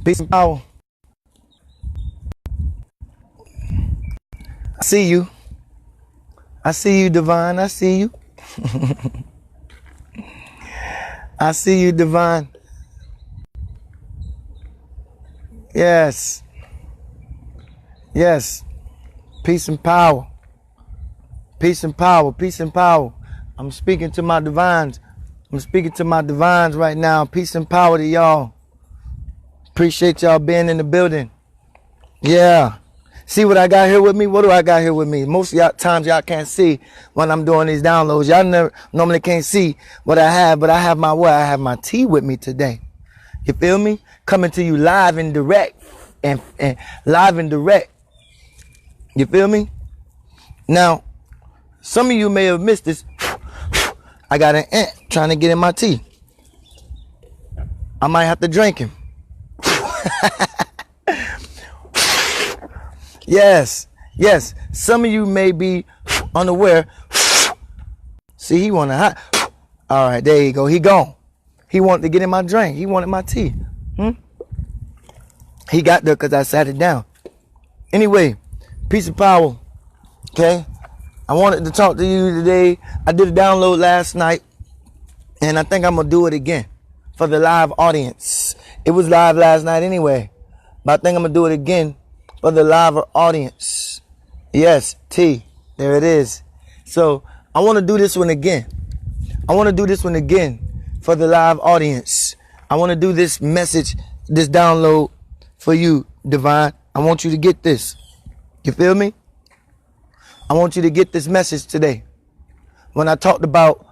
Peace and power. I see you. I see you, Divine. I see you. I see you, Divine. Yes. Yes. Peace and power. Peace and power. Peace and power. I'm speaking to my divines. I'm speaking to my divines right now. Peace and power to y'all. Appreciate y'all being in the building. Yeah. See what I got here with me? What do I got here with me? Most of y'all times y'all can't see when I'm doing these downloads. Y'all normally can't see what I have, but I have my what? I have my tea with me today. You feel me? Coming to you live and direct and live and direct. You feel me? Now, some of you may have missed this. I got an ant trying to get in my tea. I might have to drink him. Yes, yes. Some of you may be unaware. See, he wanted hot. All right, there you go. He gone. He wanted to get in my drink. He wanted my tea. He got there because I sat it down. Anyway, peace and power. Okay. I wanted to talk to you today. I did a download last night, and I think I'm going to do it again for the live audience. It was live last night anyway, but I think I'm going to do it again for the live audience. Yes, T. There it is. So I want to do this one again. I want to do this one again for the live audience. I want to do this message, this download for you, Divine. I want you to get this. You feel me? I want you to get this message today. When I talked about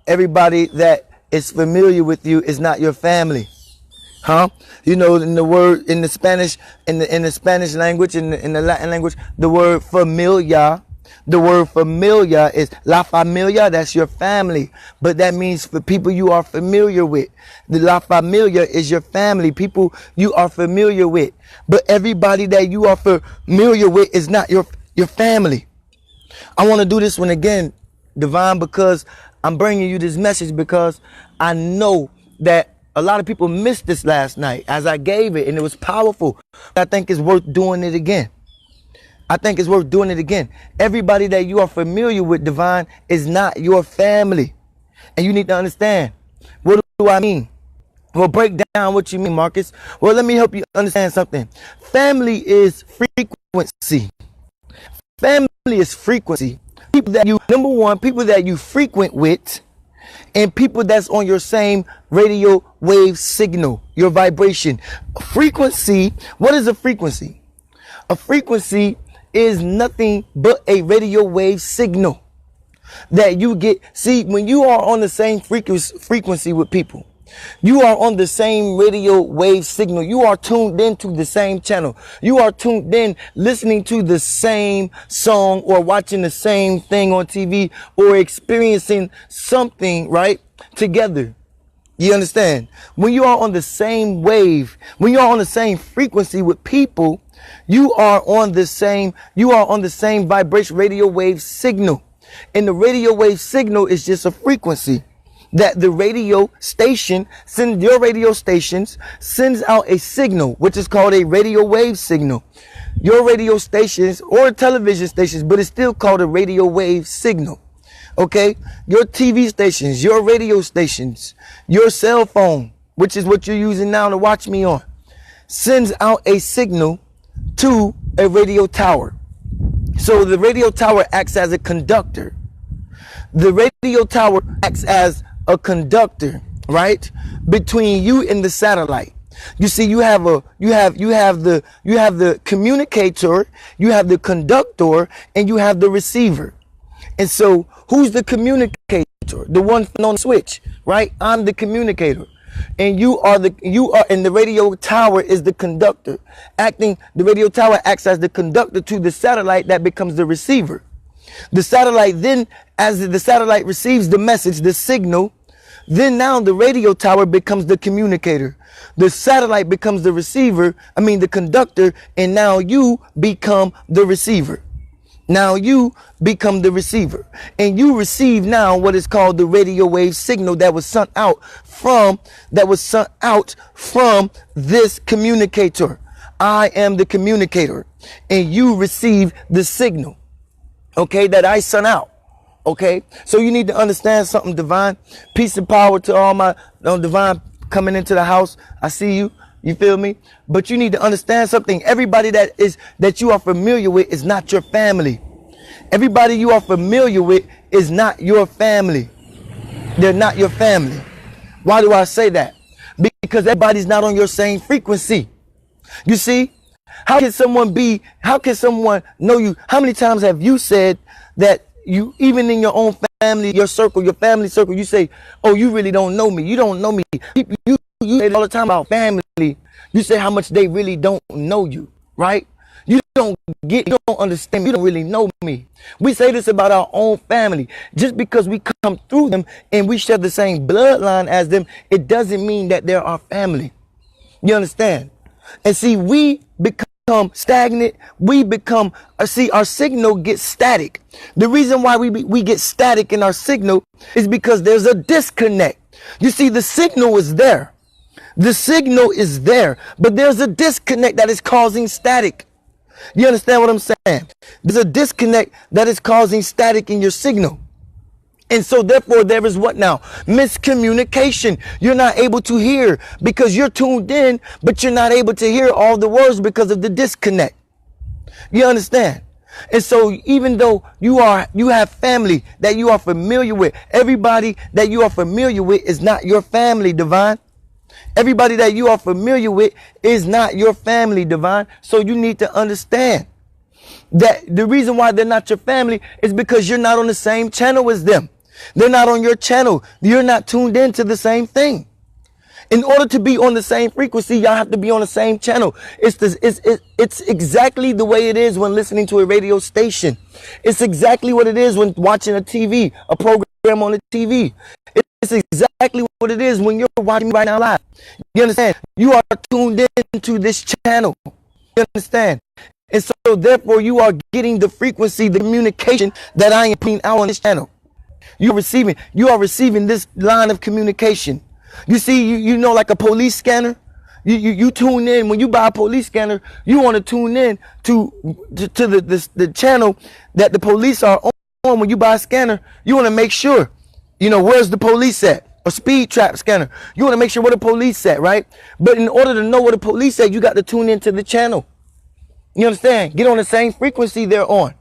everybody that is familiar with you is not your family. Huh? You know, in the word, in the Spanish, in the Spanish language, in the Latin language, the word familia, is la familia, that's your family. But that means for people you are familiar with. The la familia is your family, people you are familiar with. But everybody that you are familiar with is not your family. I want to do this one again, Divine, because I'm bringing you this message because I know that a lot of people missed this last night as I gave it, and it was powerful. I think it's worth doing it again. I think it's worth doing it again. Everybody that you are familiar with, Divine, is not your family. And you need to understand. What do I mean? Well, break down what you mean, Marcus. Well, let me help you understand something. Family is frequency. Family is frequency. People that you, number one, people that you frequent with, and people that's on your same radio wave signal, your vibration. Frequency, what is a frequency? A frequency is nothing but a radio wave signal that you get. See, when you are on the same frequency with people, you are on the same radio wave signal. You are tuned into the same channel. You are tuned in listening to the same song or watching the same thing on TV or experiencing something, right, together. You understand? When you are on the same wave, when you are on the same frequency with people, you are on the same vibration radio wave signal. And the radio wave signal is just a frequency that the radio station your radio stations sends out a signal, which is called a radio wave signal. Your radio stations or television stations, but it's still called a radio wave signal. Okay? Your TV stations, your radio stations, your cell phone, which is what you're using now to watch me on, sends out a signal to a radio tower. So the radio tower acts as a conductor. The radio tower acts as a conductor, right, between you and the satellite. You see, you have the communicator, you have the conductor, and you have the receiver. And so, who's the communicator? The one on the switch, right? I'm the communicator, and and the radio tower is the conductor. The radio tower acts as the conductor to the satellite that becomes the receiver. The satellite then, as the satellite receives the message, the signal, then now the radio tower becomes the communicator. The satellite becomes the receiver, the conductor, and now you become the receiver. Now you become the receiver, and you receive now what is called the radio wave signal that was sent out from this communicator. I am the communicator, and you receive the signal, okay, that I sent out. Okay, so you need to understand something, divine. Peace and power to all my divine coming into the house. I see you. You feel me? But you need to understand something. Everybody that you are familiar with is not your family. Everybody you are familiar with is not your family. They're not your family. Why do I say that? Because everybody's not on your same frequency. You see? How can someone know you? How many times have you said that you, even in your own family, your family circle, you say, oh, you really don't know me. You don't know me. You say all the time about family. You say how much they really don't know you, right? You don't understand. You don't really know me. We say this about our own family. Just because we come through them and we share the same bloodline as them, it doesn't mean that they're our family. You understand? And see, we become stagnant. Our signal gets static. The reason why we get static in our signal is because there's a disconnect. You see, the signal is there. The signal is there, but there's a disconnect that is causing static. You understand what I'm saying? There's a disconnect that is causing static in your signal. And so therefore there is what now? Miscommunication. You're not able to hear because you're tuned in, but you're not able to hear all the words because of the disconnect. You understand? And so even though you have family that you are familiar with, everybody that you are familiar with is not your family, divine. Everybody that you are familiar with is not your family, divine. So you need to understand that the reason why they're not your family is because you're not on the same channel as them. They're not on your channel. You're not tuned into the same thing. In order to be on the same frequency, y'all have to be on the same channel. It's exactly the way it is when listening to a radio station. It's exactly what it is when watching a program on the TV. It's exactly what it is when you're watching me right now live. You understand? You are tuned into this channel. You understand? And so therefore you are getting the frequency, the communication that I am putting out on this channel. You are receiving this line of communication. You see, you know, like a police scanner. You tune in when you buy a police scanner. You want to tune in to the channel that the police are on. When you buy a scanner, you want to make sure, you know, where's the police at? A speed trap scanner. You want to make sure where the police at, right? But in order to know where the police at, you got to tune into the channel. You understand? Get on the same frequency they're on.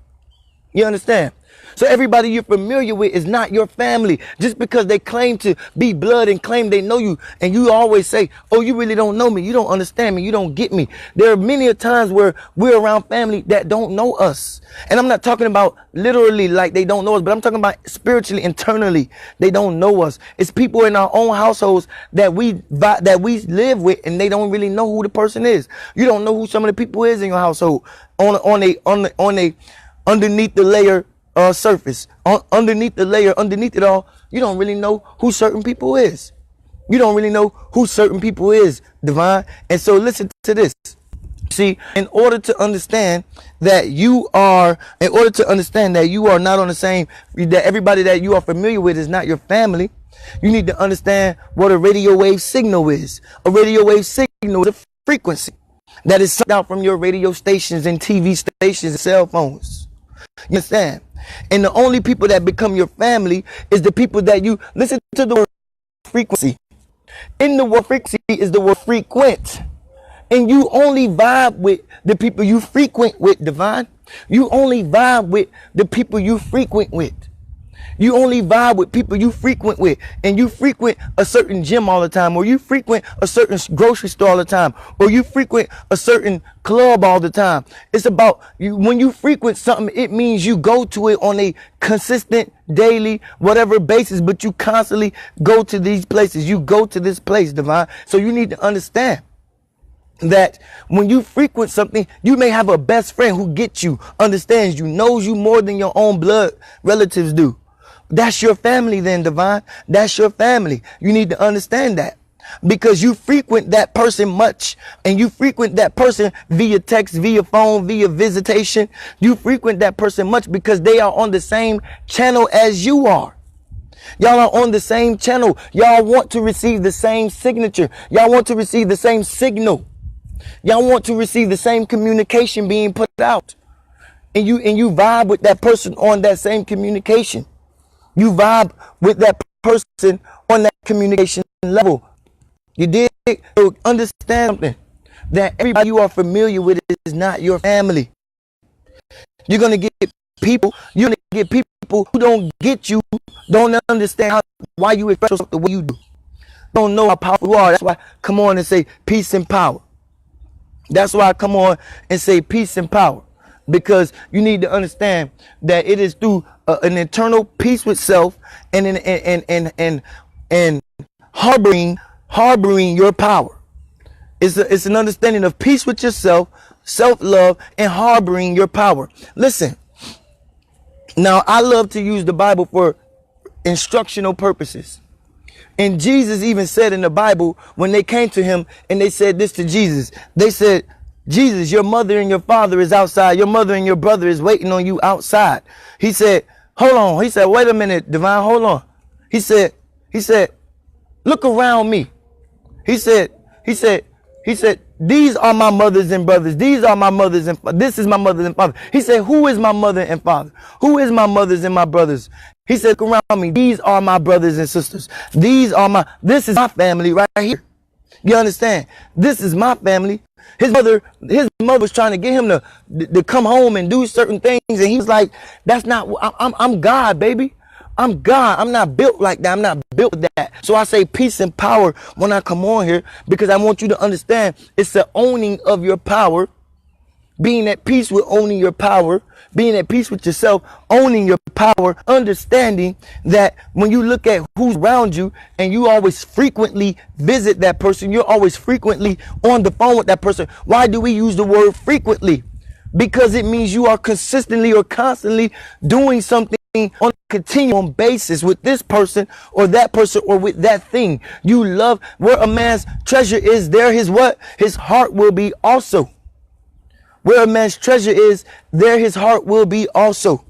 You understand? So everybody you're familiar with is not your family. Just because they claim to be blood and claim they know you, and you always say, oh, you really don't know me. You don't understand me. You don't get me. There are many times where we're around family that don't know us. And I'm not talking about literally like they don't know us, but I'm talking about spiritually, internally. They don't know us. It's people in our own households that we live with, and they don't really know who the person is. You don't know who some of the people is in your household on a underneath the layer surface, underneath the layer, underneath it all. You don't really know who certain people is. You don't really know who certain people is, divine. And so listen to this. See, in order to understand that you are not on the same, that everybody that you are familiar with is not your family, you need to understand what a radio wave signal is. A radio wave signal is a frequency that is sent out from your radio stations and TV stations and cell phones. You understand? And the only people that become your family is the people that you listen to. The word frequency. In the word frequency is the word frequent. And you only vibe with the people you frequent with, divine. You only vibe with the people you frequent with. You only vibe with people you frequent with. And you frequent a certain gym all the time, or you frequent a certain grocery store all the time, or you frequent a certain club all the time. It's about you. When you frequent something, it means you go to it on a consistent, daily, whatever basis, but you constantly go to these places. You go to this place, divine. So you need to understand that when you frequent something, you may have a best friend who gets you, understands you, knows you more than your own blood relatives do. That's your family then, divine. That's your family. You need to understand that. because you frequent that person much, and you frequent that person via text, via phone, via visitation. You frequent that person much because they are on the same channel as you are. Y'all are on the same channel. Y'all want to receive the same signature. Y'all want to receive the same signal. Y'all want to receive the same communication being put out. And you vibe with that person on that same communication. You vibe with that person on that communication level. You dig? So understand something, that everybody you are familiar with is not your family. You're going to get people who don't get you, don't understand why you express yourself the way you do. Don't know how powerful you are. That's why I come on and say peace and power. That's why I come on and say peace and power. Because you need to understand that it is through an internal peace with self and harboring your power. It's an understanding of peace with yourself, self-love, and harboring your power. Listen, now I love to use the Bible for instructional purposes. And Jesus even said in the Bible, when they came to him and they said this to Jesus, they said, Jesus, your mother and your father is outside. Your mother and your brother is waiting on you outside. He said, hold on. He said, wait a minute, Divine, hold on. He said, look around me. He said, these are my mothers and brothers. These are my mothers and this is my mother and father. He said, who is my mother and father? Who is my mothers and my brothers? He said, look around me. These are my brothers and sisters. This is my family right here. You understand? This is my family. His mother was trying to get him to come home and do certain things. And he was like, that's not, I'm God, baby. I'm God. I'm not built like that. I'm not built with that. So I say peace and power when I come on here, because I want you to understand it's the owning of your power, being at peace with owning your power, being at peace with yourself, owning your power, understanding that when you look at who's around you and you always frequently visit that person, you're always frequently on the phone with that person. Why do we use the word frequently? Because it means you are consistently or constantly doing something on a continuum basis with this person or with that thing. You love, where a man's treasure is, there his what? His heart will be also. Where a man's treasure is, there his heart will be also.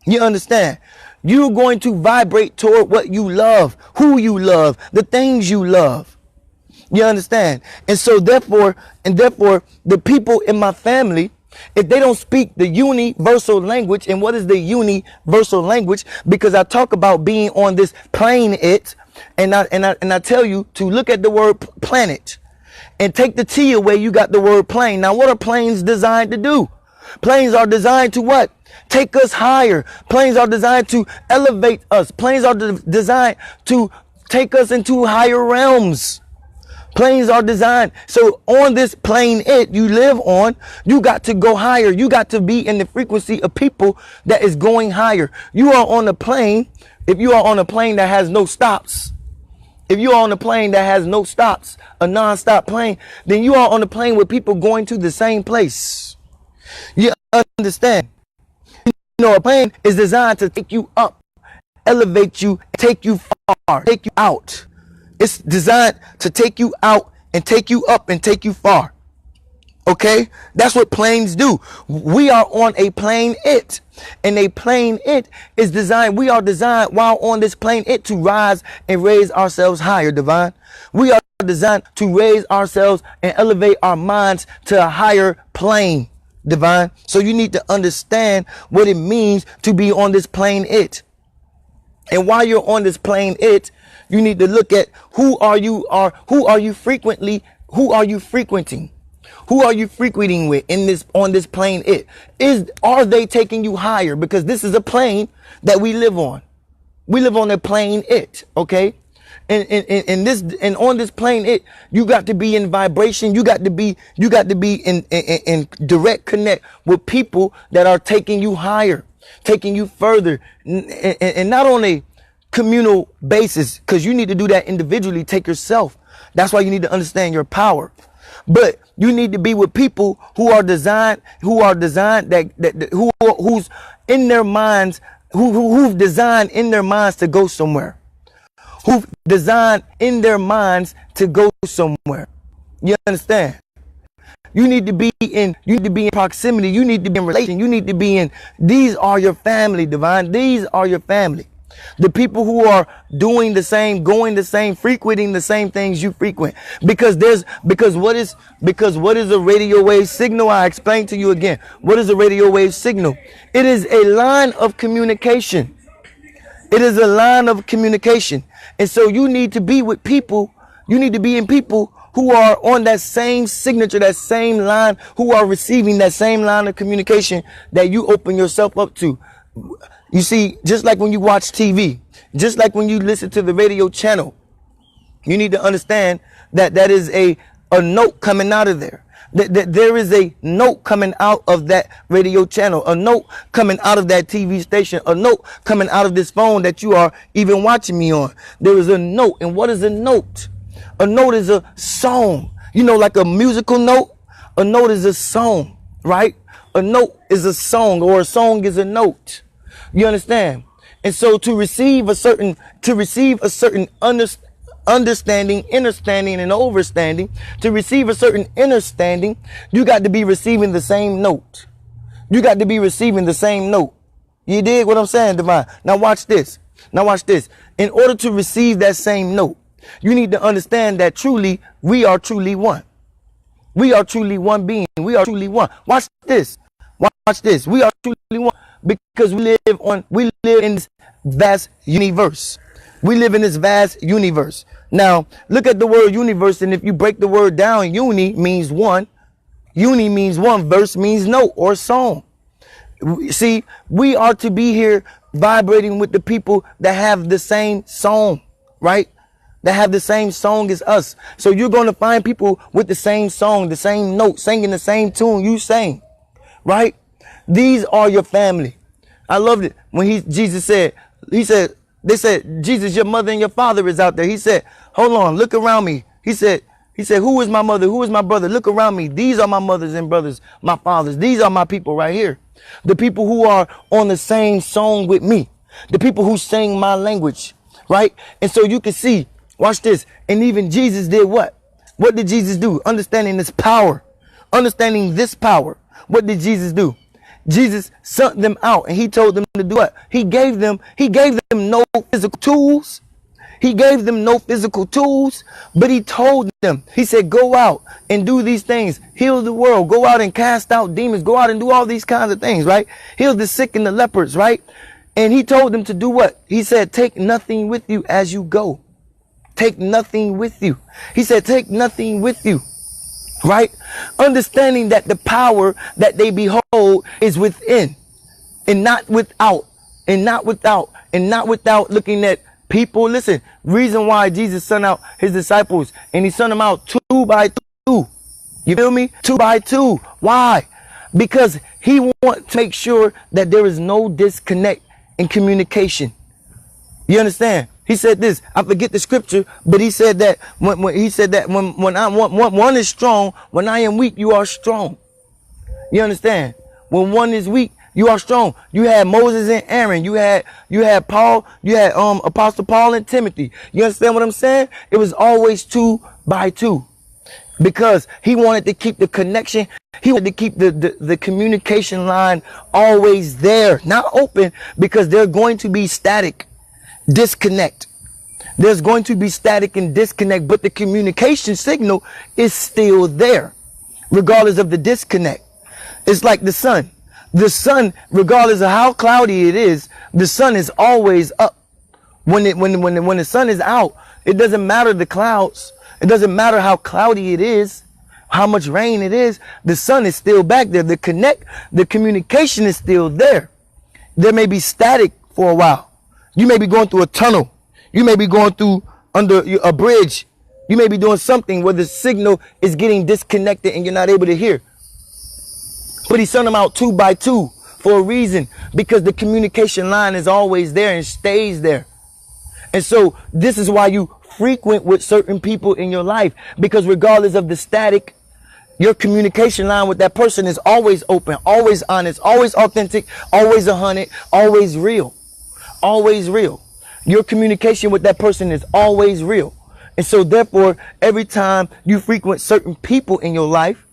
You understand? You're going to vibrate toward what you love, who you love, the things you love. You understand? And so therefore, the people in my family, if they don't speak the universal language, and what is the universal language? Because I talk about being on this plane, and I tell you to look at the word planet. And take the T away, you got the word plane. Now, what are planes designed to do? Planes are designed to what? Take us higher. Planes are designed to elevate us. Planes are designed to take us into higher realms. Planes are designed. So on this plane you live on, you got to go higher. You got to be in the frequency of people that is going higher. You are on a plane. If you are on a plane that has no stops, if you are on a plane that has no stops, a non-stop plane, then you are on a plane with people going to the same place. You understand? You know, a plane is designed to take you up, elevate you, take you far, take you out. It's designed to take you out and take you up and take you far. Okay? That's what planes do. We are on a plane and a plane is designed. We are designed while on this plane to rise and raise ourselves higher, Divine. We are designed to raise ourselves and elevate our minds to a higher plane, Divine. So you need to understand what it means to be on this plane And while you're on this plane you need to look at who are you frequenting? Who are you frequenting with on this plane are they taking you higher? Because this is a plane that we live on. We live on a plane okay? And on this plane you got to be in vibration. You got to be in direct connect with people that are taking you higher, taking you further, and not on a communal basis, because you need to do that individually. Take yourself. That's why you need to understand your power. But you need to be with people who's in their minds, who've designed in their minds to go somewhere, who designed in their minds to go somewhere. You understand? You need to be in proximity. You need to be in relation. You need to be in, these are your family, Divine. These are your family. The people who are doing the same, going the same, frequenting the same things you frequent. Because what is a radio wave signal? I explained to you again. What is a radio wave signal? It is a line of communication. It is a line of communication. And so you need to be with people. You need to be in people who are on that same signature, that same line, who are receiving that same line of communication that you open yourself up to. You see, just like when you watch TV, just like when you listen to the radio channel, you need to understand that that is a note coming out of there. That there is a note coming out of that radio channel, a note coming out of that TV station, a note coming out of this phone that you are even watching me on. There is a note. And what is a note? A note is a song. You know, like a musical note, a note is a song, right? A note is a song, or a song is a note. You understand? And so to receive a certain understanding, understanding, and overstanding, to receive a certain understanding, you got to be receiving the same note. You got to be receiving the same note. You dig what I'm saying, Divine? Now watch this. Now watch this. In order to receive that same note, you need to understand that truly, we are truly one. We are truly one being. We are truly one. Watch this. Watch this. We are truly one because we live in this vast universe. We live in this vast universe. Now, look at the word universe, and if you break the word down, uni means one. Uni means one. Verse means note or song. See, we are to be here vibrating with the people that have the same song, right? That have the same song as us. So you're going to find people with the same song, the same note, singing the same tune you sing, right? These are your family. I loved it when Jesus said, they said, Jesus, your mother and your father is out there. He said, hold on, look around me. He said, who is my mother? Who is my brother? Look around me. These are my mothers and brothers, my fathers. These are my people right here. The people who are on the same song with me. The people who sing my language, right? And so you can see, watch this. And even Jesus did what? What did Jesus do? Understanding this power. Understanding this power. What did Jesus do? Jesus sent them out and he told them to do what? He gave them no physical tools. He gave them no physical tools, but he told them, he said, go out and do these things. Heal the world. Go out and cast out demons. Go out and do all these kinds of things, right? Heal the sick and the lepers, right? And he told them to do what? He said, take nothing with you as you go. Take nothing with you. He said, take nothing with you. Right? Understanding that the power that they behold is within and not without, and not without looking at people. Listen, reason why Jesus sent out his disciples and he sent them out 2 by 2. You feel me? 2 by 2. Why? Because he wants to make sure that there is no disconnect in communication. You understand? He said this, I forget the scripture, but he said that when one is strong, when I am weak, you are strong. You understand? When one is weak, you are strong. You had Moses and Aaron. You had Paul. You had Apostle Paul and Timothy. You understand what I'm saying? It was always 2 by 2 because he wanted to keep the connection. He wanted to keep the communication line always there, not open, because they're going to be static. Disconnect. There's going to be static and disconnect, but the communication signal is still there, regardless of the disconnect. It's like the sun. The sun, regardless of how cloudy it is, the sun is always up. When the sun is out, it doesn't matter the clouds. It doesn't matter how cloudy it is, how much rain it is. The sun is still back there. The communication is still there. There may be static for a while. You may be going through a tunnel. You may be going through under a bridge. You may be doing something where the signal is getting disconnected and you're not able to hear. But he sent them out 2 by 2 for a reason, because the communication line is always there and stays there. And so this is why you frequent with certain people in your life, because regardless of the static, your communication line with that person is always open, always honest, always authentic, always 100, always real. Always real. Your communication with that person is always real. And so therefore, every time you frequent certain people in your life,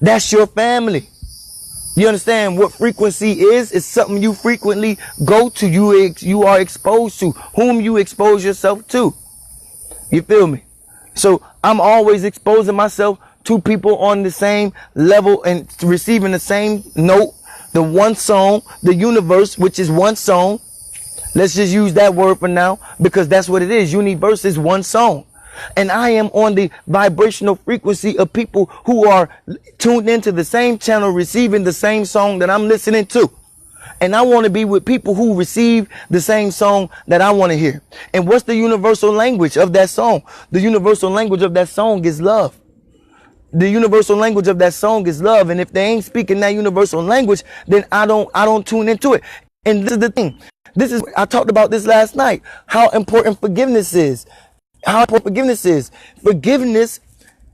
that's your family. You understand what frequency is? It's something you frequently go to. You are exposed to, whom you expose yourself to. You feel me? So I'm always exposing myself to people on the same level and receiving the same note, the one song, the universe, which is one song. Let's just use that word for now, because that's what it is. Universe is one song. And I am on the vibrational frequency of people who are tuned into the same channel, receiving the same song that I'm listening to. And I want to be with people who receive the same song that I want to hear. And what's the universal language of that song? The universal language of that song is love. The universal language of that song is love. And if they ain't speaking that universal language, then I don't tune into it. And this is the thing. I talked about this last night, how important forgiveness is. How important forgiveness is. Forgiveness,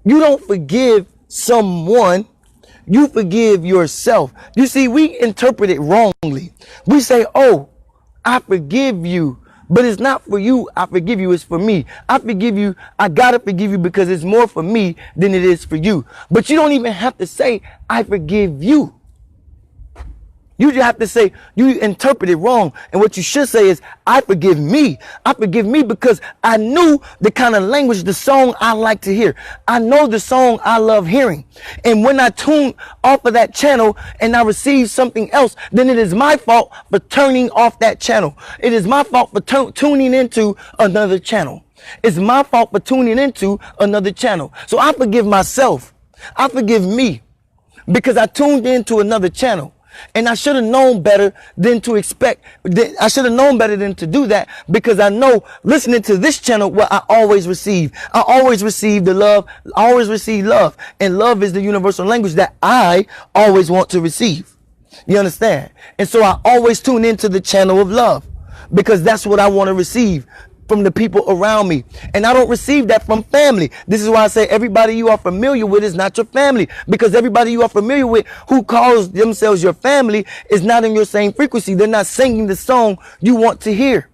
you don't forgive someone, you forgive yourself. You see, we interpret it wrongly. We say, oh, I forgive you, but it's not for you. I forgive you, it's for me. I forgive you. I gotta forgive you because it's more for me than it is for you. But you don't even have to say, I forgive you. You just have to say, you interpret it wrong. And what you should say is, I forgive me. I forgive me because I knew the kind of language, the song I like to hear. I know the song I love hearing. And when I tune off of that channel and I receive something else, then it is my fault for turning off that channel. It is my fault for tuning into another channel. It's my fault for tuning into another channel. So I forgive myself. I forgive me because I tuned into another channel. And I should have known better than to expect. I should have known better than to do that, because I know listening to this channel, what I always receive. I always receive the love. I always receive love. And love is the universal language that I always want to receive. You understand? And so I always tune into the channel of love, because that's what I want to receive from the people around me. And I don't receive that from family. This is why I say everybody you are familiar with is not your family, because everybody you are familiar with who calls themselves your family is not in your same frequency. They're not singing the song you want to hear.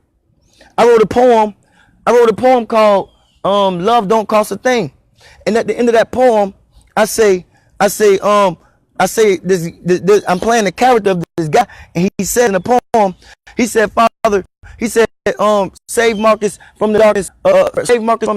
I wrote a poem called Love Don't Cost a Thing. And at the end of that poem, I say I'm playing the character of this guy, and he said in the poem, he said, Father, he said, save Marcus from the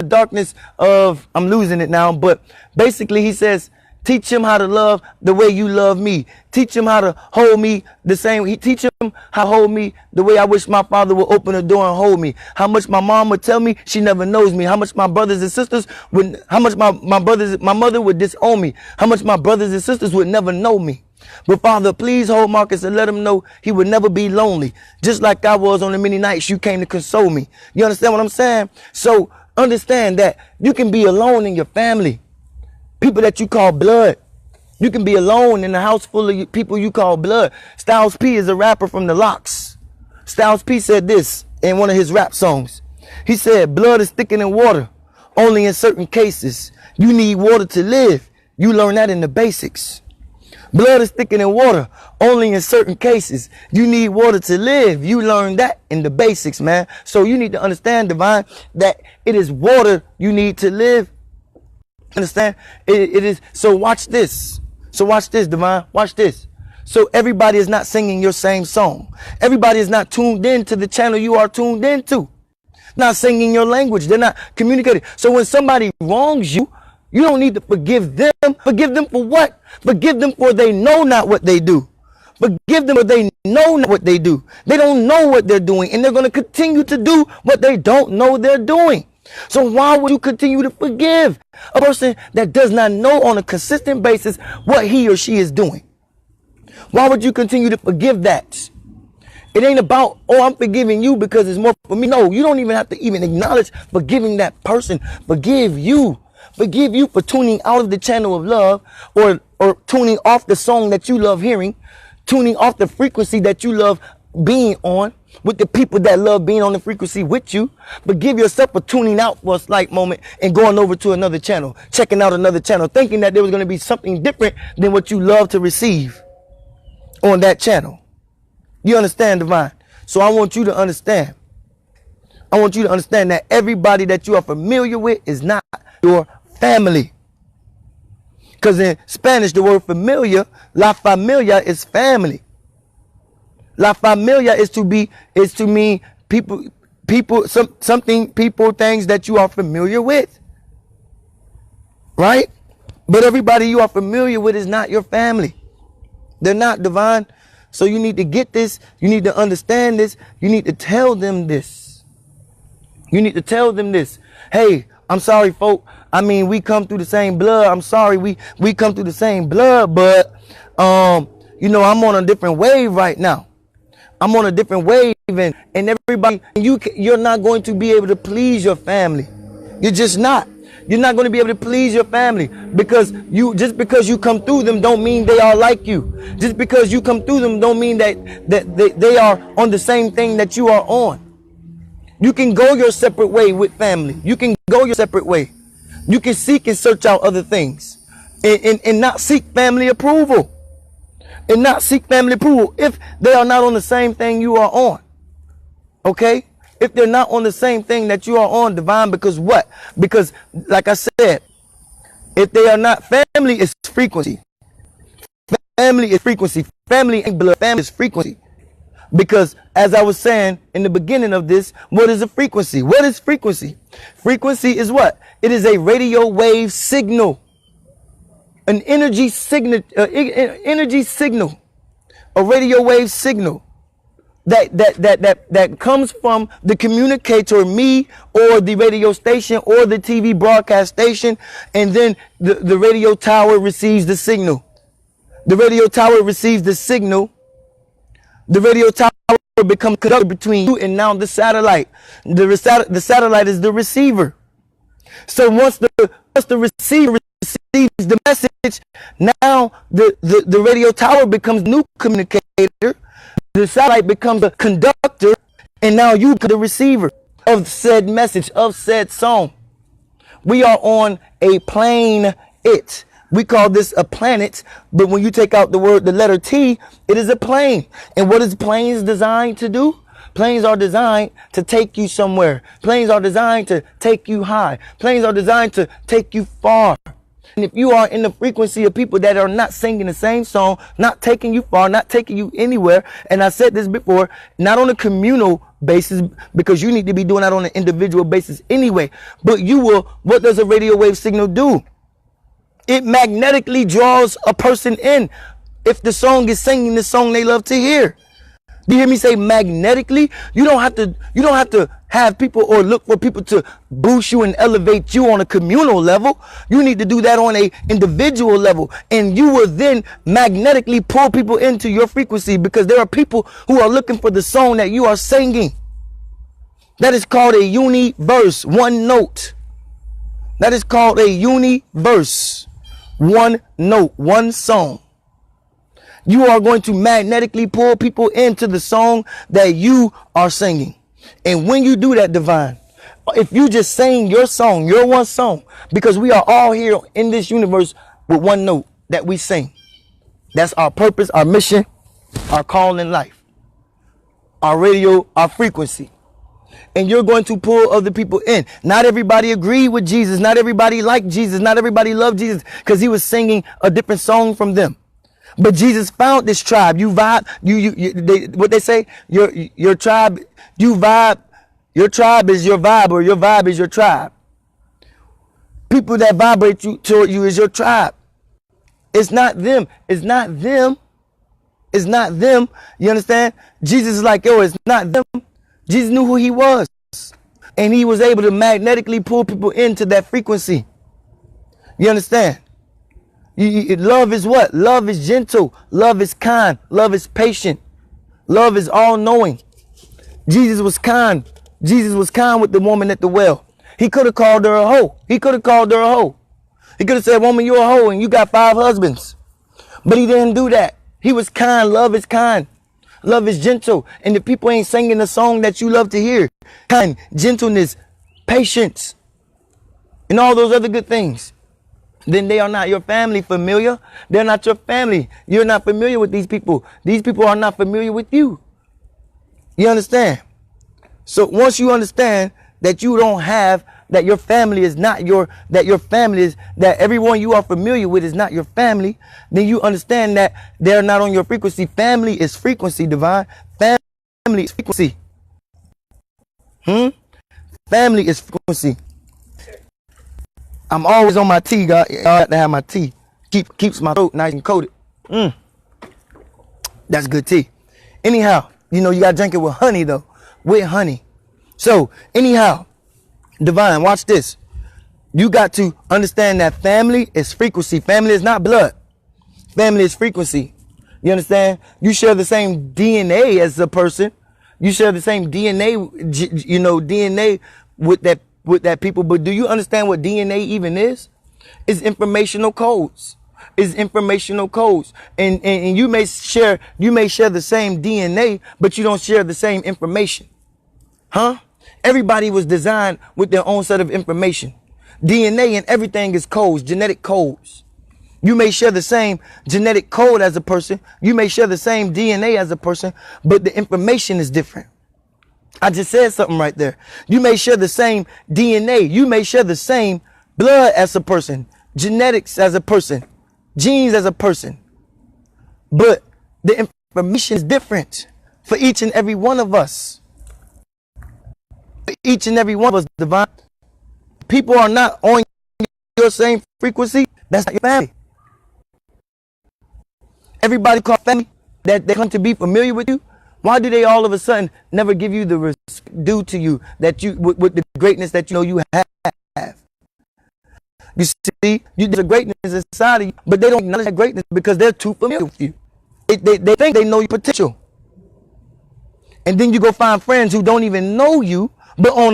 darkness, of, I'm losing it now, but basically he says, teach him how to love the way you love me. Teach him how to hold me the same. Teach him how to hold me the way I wish my father would open the door and hold me. How much my mom would tell me she never knows me. How much my brothers and sisters would, how much my mother would disown me. How much my brothers and sisters would never know me. But Father, please hold Marcus and let him know he would never be lonely, just like I was on the many nights you came to console me. You understand what I'm saying? So understand that you can be alone in your family, people that you call blood. You can be alone in a house full of people you call blood. Styles P is a rapper from the Locks. Styles P said this in one of his rap songs. He said, blood is thicker than water, only in certain cases. You need water to live. You learn that in the basics. Blood is thicker than water, only in certain cases. You need water to live. You learn that in the basics, man. So you need to understand, Divine, that it is water you need to live. Understand? It is. So watch this. So watch this, Divine. Watch this. So everybody is not singing your same song. Everybody is not tuned in to the channel you are tuned into. Not singing your language. They're not communicating. So when somebody wrongs you, you don't need to forgive them. Forgive them for what? Forgive them for they know not what they do. Forgive them for they know not what they do. They don't know what they're doing, and they're going to continue to do what they don't know they're doing. So why would you continue to forgive a person that does not know on a consistent basis what he or she is doing? Why would you continue to forgive that? It ain't about, oh, I'm forgiving you because it's more for me. No, you don't even have to even acknowledge forgiving that person. Forgive you. Forgive you for tuning out of the channel of love, or tuning off the song that you love hearing, tuning off the frequency that you love being on with the people that love being on the frequency with you. Forgive yourself for tuning out for a slight moment and going over to another channel, checking out another channel, thinking that there was going to be something different than what you love to receive on that channel. You understand, Divine? So I want you to understand I want you to understand that everybody that you are familiar with is not your family. Because in Spanish, the word familia, la familia, is family. La familia is to mean people, something, people, things that you are familiar with. Right? But everybody you are familiar with is not your family. They're not, divine. So you need to get this. You need to understand this. You need to tell them this. You need to tell them this. Hey, I'm sorry, folk. I mean, we come through the same blood. I'm sorry, we come through the same blood, but you know, I'm on a different wave right now. I'm on a different wave, and everybody, you're not going to be able to please your family. You're just not. You're not going to be able to please your family because just because you come through them don't mean they are like you. Just because you come through them don't mean that they are on the same thing that you are on. You can go your separate way with family. You can go your separate way. You can seek and search out other things and not seek family approval. And not seek family approval if they are not on the same thing you are on. Okay? If they're not on the same thing that you are on, divine, because what? Because, like I said, if they are not, family is frequency. Family is frequency. Family ain't blood. Family is frequency. Because, as I was saying in the beginning of this, what is a frequency? What is frequency? Frequency is what? It is a radio wave signal. An energy signal. A radio wave signal. That comes from the communicator, me, or the radio station, or the TV broadcast station, and then the radio tower receives the signal. The radio tower receives the signal. The radio tower becomes conductor between you and now the satellite. The satellite is the receiver. So once the receiver receives the message, now the radio tower becomes new communicator. The satellite becomes a conductor, and now you become the receiver of said message, of said song. We are on a plane. We call this a planet, but when you take out the letter T, it is a plane. And what is planes designed to do? Planes are designed to take you somewhere. Planes are designed to take you high. Planes are designed to take you far. And if you are in the frequency of people that are not singing the same song, not taking you far, not taking you anywhere, and I said this before, not on a communal basis, because you need to be doing that on an individual basis anyway, but you will, what does a radio wave signal do? It magnetically draws a person in if the song is singing the song they love to hear. Do you hear me say magnetically? You don't have to have people or look for people to boost you and elevate you on a communal level. You need to do that on a individual level, and you will then magnetically pull people into your frequency, because there are people who are looking for the song that you are singing. That is called a universe, one note. That is called a universe, one note, one song. You are going to magnetically pull people into the song that you are singing. And when you do that, divine, if you just sing your song, your one song, because we are all here in this universe with one note that we sing. That's our purpose, our mission, our call in life, our radio, our frequency. And you're going to pull other people in. Not everybody agreed with Jesus. Not everybody liked Jesus. Not everybody loved Jesus because he was singing a different song from them. But Jesus found this tribe. You vibe. What they say? Your tribe. You vibe. Your tribe is your vibe, or your vibe is your tribe. People that vibrate toward you is your tribe. It's not them. It's not them. It's not them. You understand? Jesus is like, yo, it's not them. Jesus knew who he was, and he was able to magnetically pull people into that frequency. You understand? Love is what? Love is gentle. Love is kind. Love is patient. Love is all-knowing. Jesus was kind. Jesus was kind with the woman at the well. He could have called her a hoe. He could have called her a hoe. He could have said, woman, you're a hoe and you got 5 husbands. But he didn't do that. He was kind. Love is kind. Love is gentle. And if people ain't singing the song that you love to hear, kind, gentleness, patience, and all those other good things, then they are not your family. Familiar. They're not your family. You're not familiar with these people. These people are not familiar with you. You understand? So once you understand that you don't have, that your family is not your, that your family is, that everyone you are familiar with is not your family, then you understand that they're not on your frequency. Family is frequency, Divine. Family is frequency. Family is frequency. I'm always on my tea, God. I have to have my tea. Keeps my throat nice and coated. That's good tea. Anyhow, you know, you gotta drink it with honey though. With honey. So, anyhow, Divine, watch this. You got to understand that family is frequency. Family is not blood. Family is frequency. You understand? You share the same DNA as a person. You share the same DNA, you know, DNA with that people. But do you understand what DNA even is? It's informational codes. It's informational codes. And you may share the same DNA, but you don't share the same information. Huh? Everybody was designed with their own set of information. DNA and everything is codes, genetic codes. You may share the same genetic code as a person. You may share the same DNA as a person, but the information is different. I just said something right there. You may share the same DNA. You may share the same blood as a person, genetics as a person, genes as a person. But the information is different for each and every one of us. For each and every one of us, Divine. People are not on your same frequency. That's not your family. Everybody called family that they come to be familiar with you. Why do they all of a sudden never give you the respect due to you that you with the greatness that you know you have? You see, there's a greatness inside of you, but they don't acknowledge that greatness because they're too familiar with you. They think they know your potential, and then you go find friends who don't even know you, but on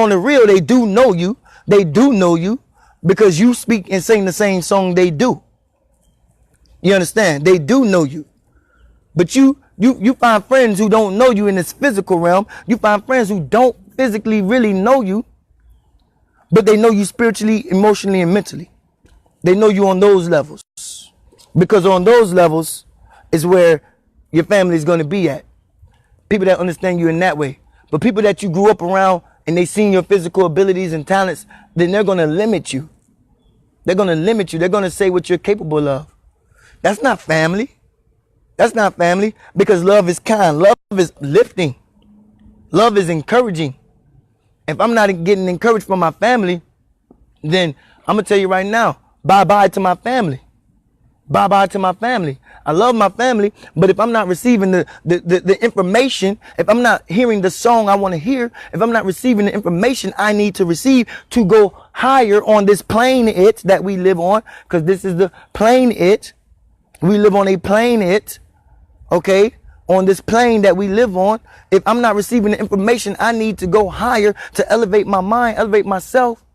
the real, they do know you. They do know you because you speak and sing the same song they do. You understand? They do know you. But you find friends who don't know you in this physical realm. You find friends who don't physically really know you, but they know you spiritually, emotionally, and mentally. They know you on those levels. Because on those levels is where your family is going to be at. People that understand you in that way. But people that you grew up around and they seen your physical abilities and talents, then they're going to limit you. They're going to limit you. They're going to say what you're capable of. That's not family. That's not family, because love is kind. Love is lifting. Love is encouraging. If I'm not getting encouraged from my family, then I'm going to tell you right now, bye-bye to my family. Bye-bye to my family. I love my family, but if I'm not receiving the information, if I'm not hearing the song I want to hear, if I'm not receiving the information I need to receive to go higher on this plane that we live on, because this is the plane we live on a plane okay, on this plane that we live on. If I'm not receiving the information I need to go higher, to elevate my mind, elevate myself,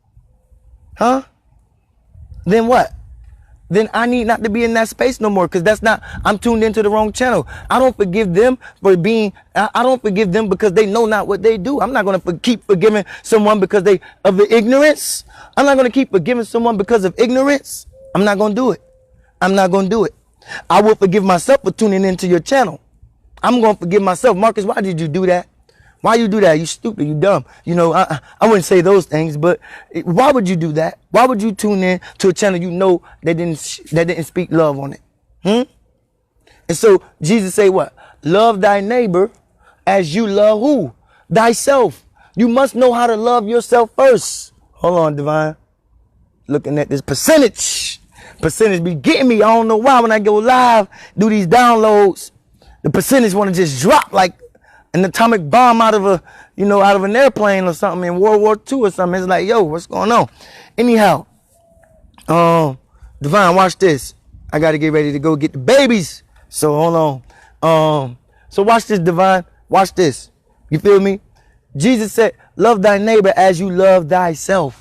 then what? Then I need not to be in that space no more, because that's not, I'm tuned into the wrong channel. I don't forgive them for being, I don't forgive them because they know not what they do. I'm not going to keep forgiving someone because of the ignorance. I'm not going to keep forgiving someone because of ignorance. I'm not going to do it. I'm not going to do it. I will forgive myself for tuning into your channel. I'm going to forgive myself. Marcus, why did you do that? Why you do that? You stupid. You dumb. You know, I wouldn't say those things, but why would you do that? Why would you tune in to a channel you know that didn't speak love on it? And so Jesus say what? Love thy neighbor as you love who? Thyself. You must know how to love yourself first. Hold on, Divine. Looking at this percentage. Percentage be getting me. I don't know why when I go live, do these downloads, the percentage want to just drop like an atomic bomb out of an airplane or something in World War II or something. It's like, yo, what's going on? Anyhow, Divine, watch this. I got to get ready to go get the babies. So hold on. So watch this, Divine. Watch this. You feel me? Jesus said, love thy neighbor as you love thyself.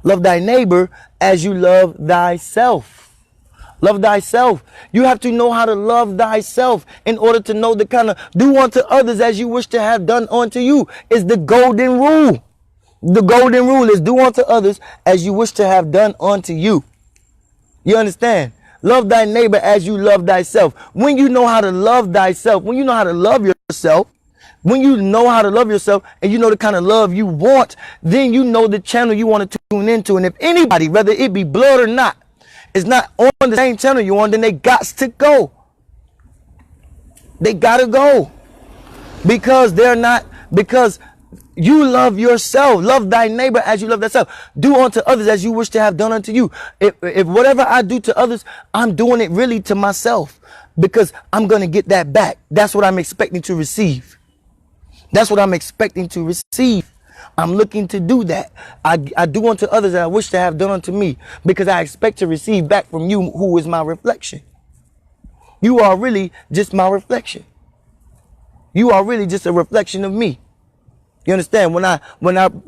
Love thy neighbor as you love thyself. Love thyself. You have to know how to love thyself in order to know the kind of do unto others as you wish to have done unto you is the golden rule. The golden rule is do unto others as you wish to have done unto you. You understand? Love thy neighbor as you love thyself. When you know how to love thyself, when you know how to love yourself, When you know how to love yourself and you know the kind of love you want, then you know the channel you want to tune into. And if anybody, whether it be blood or not, is not on the same channel you're on, then they got to go. They got to go. Because you love yourself. Love thy neighbor as you love thyself. Do unto others as you wish to have done unto you. If whatever I do to others, I'm doing it really to myself, because I'm going to get that back. That's what I'm expecting to receive. That's what I'm expecting to receive. I'm looking to do that. I do unto others as I wish to have done unto me, because I expect to receive back from you, who is my reflection. You are really just my reflection. You are really just a reflection of me. You understand?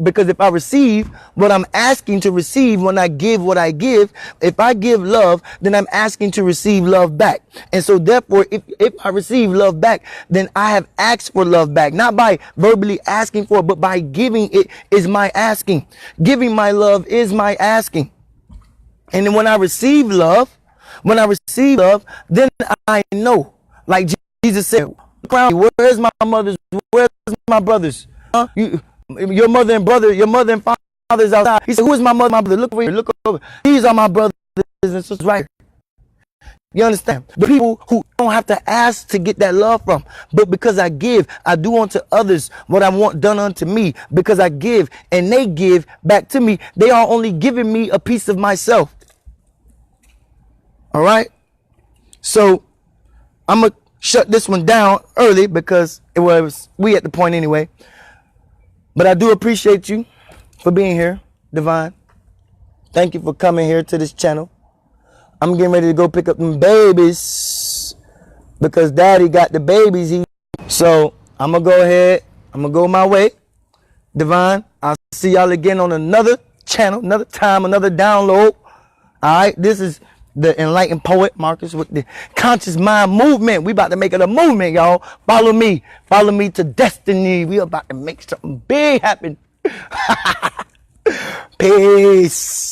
Because if I receive what I'm asking to receive, when I give what I give, if I give love, then I'm asking to receive love back. And so therefore, if I receive love back, then I have asked for love back, not by verbally asking for it, but by giving it is my asking. Giving my love is my asking. And then when I receive love, then I know, like Jesus said, where's my mothers? Where's my brothers? Your mother and father's outside. He said, who is my mother, my brother? Look over here, look over. These are my brothers and sisters right here. You understand? The people who don't have to ask to get that love from, but because I give, I do unto others what I want done unto me. Because I give and they give back to me, they are only giving me a piece of myself. All right? So I'm going to shut this one down early, because we at the point anyway. But I do appreciate you for being here, Divine. Thank you for coming here to this channel. I'm getting ready to go pick up them babies, because Daddy got the babies. So I'm going to go ahead. I'm going to go my way. Divine, I'll see y'all again on another channel, another time, another download. All right, this is the enlightened poet Marcus with the conscious mind movement. We about to make it a movement, y'all. Follow me to destiny. We about to make something big happen. Peace.